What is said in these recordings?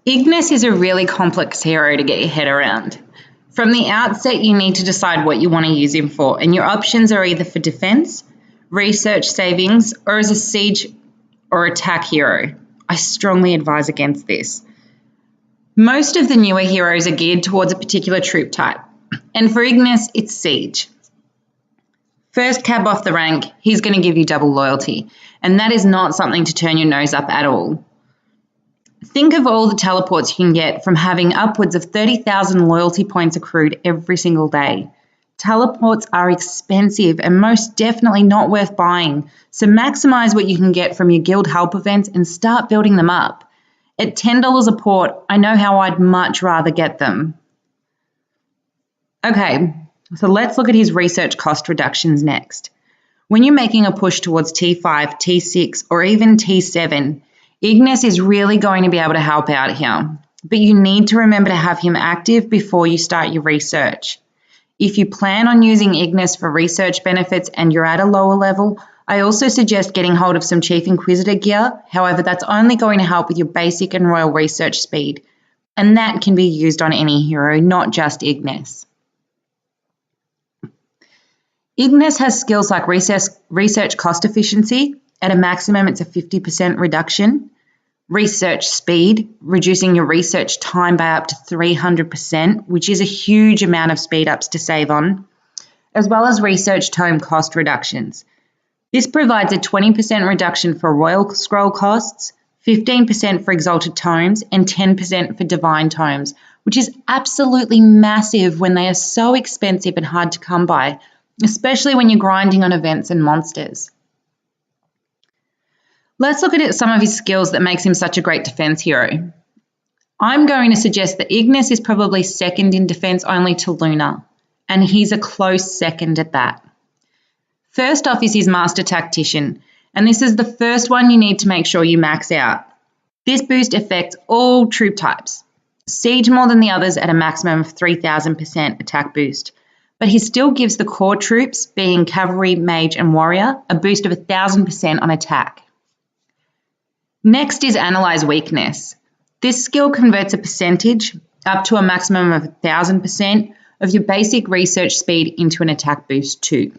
Ignis is a really complex hero to get your head around. From the outset, you need to decide what you want to use him for, and your options are either for defense, research savings, or as a siege or attack hero. I strongly advise against this. Most of the newer heroes are geared towards a particular troop type, and for Ignis, it's siege. First cab off the rank, he's going to give you double loyalty, and that is not something to turn your nose up at all. Think of all the teleports you can get from having upwards of 30,000 loyalty points accrued every single day. Teleports are expensive and most definitely not worth buying, so maximize what you can get from your guild help events and start building them up. At $10 a port, I know how I'd much rather get them. Okay, so let's look at his research cost reductions next. When you're making a push towards T5, T6, or even T7, Ignis is really going to be able to help out here, but you need to remember to have him active before you start your research. If you plan on using Ignis for research benefits and you're at a lower level, I also suggest getting hold of some Chief Inquisitor gear. However, that's only going to help with your basic and royal research speed, and that can be used on any hero, not just Ignis. Ignis has skills like research cost efficiency. At a maximum, it's a 50% reduction. Research speed, reducing your research time by up to 300%, which is a huge amount of speed ups to save on, as well as research tome cost reductions. This provides a 20% reduction for royal scroll costs, 15% for exalted tomes, and 10% for divine tomes, which is absolutely massive when they are so expensive and hard to come by, especially when you're grinding on events and monsters. Let's look at some of his skills that makes him such a great defense hero. I'm going to suggest that Ignis is probably second in defense only to Luna, and he's a close second at that. First off is his Master Tactician, and this is the first one you need to make sure you max out. This boost affects all troop types. Siege more than the others at a maximum of 3,000% attack boost, but he still gives the core troops, being cavalry, mage, and warrior, a boost of 1,000% on attack. Next is Analyze Weakness. This skill converts a percentage, up to a maximum of 1,000%, of your basic research speed into an attack boost too.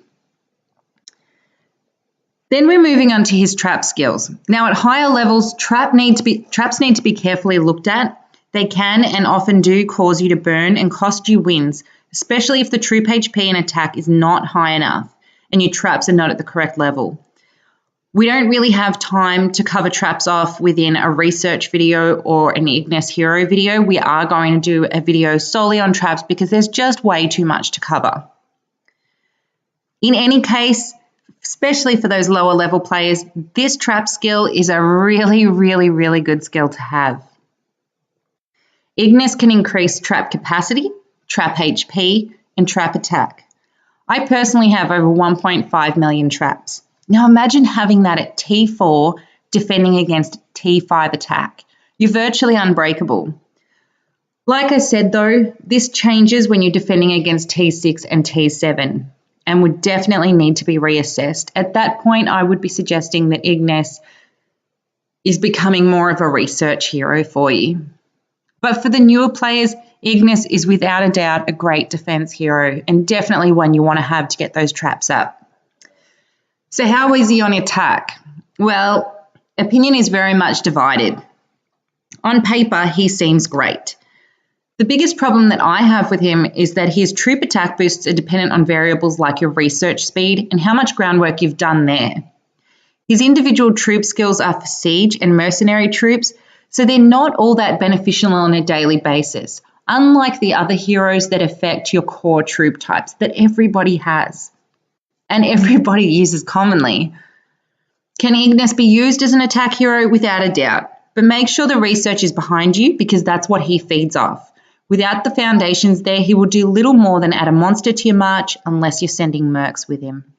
Then we're moving on to his trap skills. Now at higher levels, traps need to be carefully looked at. They can and often do cause you to burn and cost you wins, especially if the troop HP and attack is not high enough and your traps are not at the correct level. We don't really have time to cover traps off within a research video or an Ignis hero video. We are going to do a video solely on traps because there's just way too much to cover. In any case, especially for those lower level players, this trap skill is a really, really, really good skill to have. Ignis can increase trap capacity, trap HP, and trap attack. I personally have over 1.5 million traps. Now imagine having that at T4 defending against T5 attack. You're virtually unbreakable. Like I said though, this changes when you're defending against T6 and T7 and would definitely need to be reassessed. At that point, I would be suggesting that Ignis is becoming more of a research hero for you. But for the newer players, Ignis is without a doubt a great defense hero and definitely one you want to have to get those traps up. So how is he on attack? Well, opinion is very much divided. On paper, he seems great. The biggest problem that I have with him is that his troop attack boosts are dependent on variables like your research speed and how much groundwork you've done there. His individual troop skills are for siege and mercenary troops, so they're not all that beneficial on a daily basis, unlike the other heroes that affect your core troop types that everybody has and everybody uses commonly. Can Ignis be used as an attack hero? Without a doubt, but make sure the research is behind you because that's what he feeds off. Without the foundations there, he will do little more than add a monster to your march unless you're sending mercs with him.